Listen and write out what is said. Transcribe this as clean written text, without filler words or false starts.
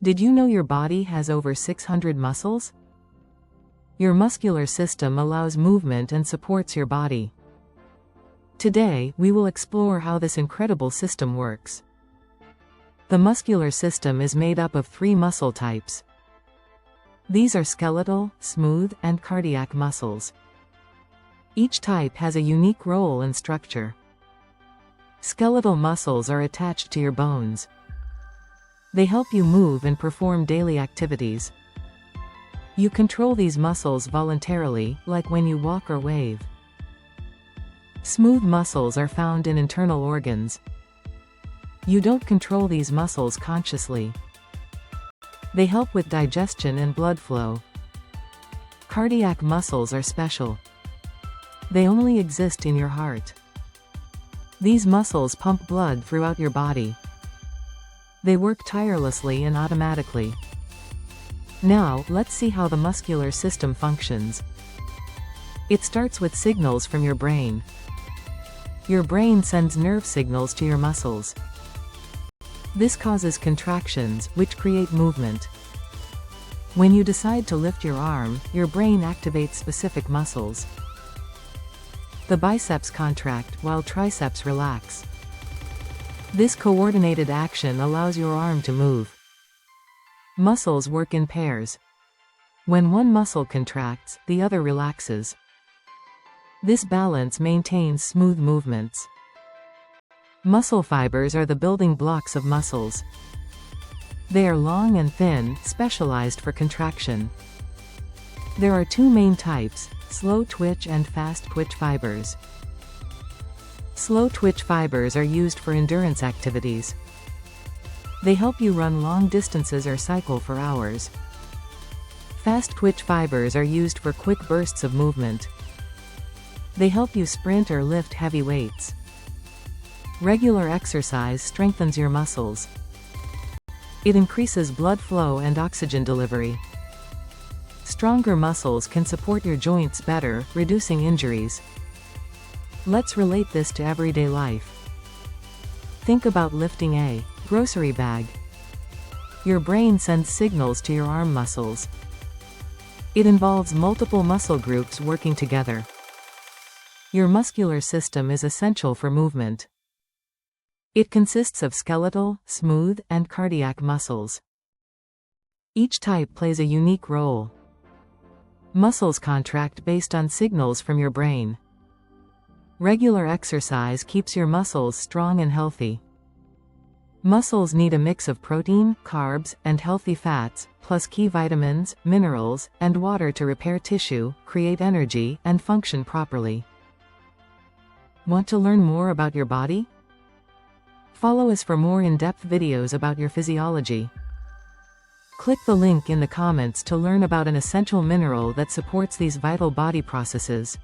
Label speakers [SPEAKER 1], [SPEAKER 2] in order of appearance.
[SPEAKER 1] Did you know your body has over 600 muscles? Your muscular system allows movement and supports your body. Today, we will explore how this incredible system works. The muscular system is made up of 3 muscle types. These are skeletal, smooth, and cardiac muscles. Each type has a unique role and structure. Skeletal muscles are attached to your bones. They help you move and perform daily activities. You control these muscles voluntarily, like when you walk or wave. Smooth muscles are found in internal organs. You don't control these muscles consciously. They help with digestion and blood flow. Cardiac muscles are special. They only exist in your heart. These muscles pump blood throughout your body. They work tirelessly and automatically. Now, let's see how the muscular system functions. It starts with signals from your brain. Your brain sends nerve signals to your muscles. This causes contractions, which create movement. When you decide to lift your arm, your brain activates specific muscles. The biceps contract, while triceps relax. This coordinated action allows your arm to move. Muscles work in pairs. When one muscle contracts, the other relaxes. This balance maintains smooth movements. Muscle fibers are the building blocks of muscles. They are long and thin, specialized for contraction. There are 2 main types, slow twitch and fast twitch fibers. Slow twitch fibers are used for endurance activities. They help you run long distances or cycle for hours. Fast twitch fibers are used for quick bursts of movement. They help you sprint or lift heavy weights. Regular exercise strengthens your muscles. It increases blood flow and oxygen delivery. Stronger muscles can support your joints better, reducing injuries. Let's relate this to everyday life. Think about lifting a grocery bag. Your brain sends signals to your arm muscles. It involves multiple muscle groups working together. Your muscular system is essential for movement. It consists of skeletal, smooth, and cardiac muscles. Each type plays a unique role. Muscles contract based on signals from your brain. Regular exercise keeps your muscles strong and healthy. Muscles need a mix of protein, carbs, and healthy fats, plus key vitamins, minerals, and water to repair tissue, create energy, and function properly. Want to learn more about your body? Follow us for more in-depth videos about your physiology. Click the link in the comments to learn about an essential mineral that supports these vital body processes.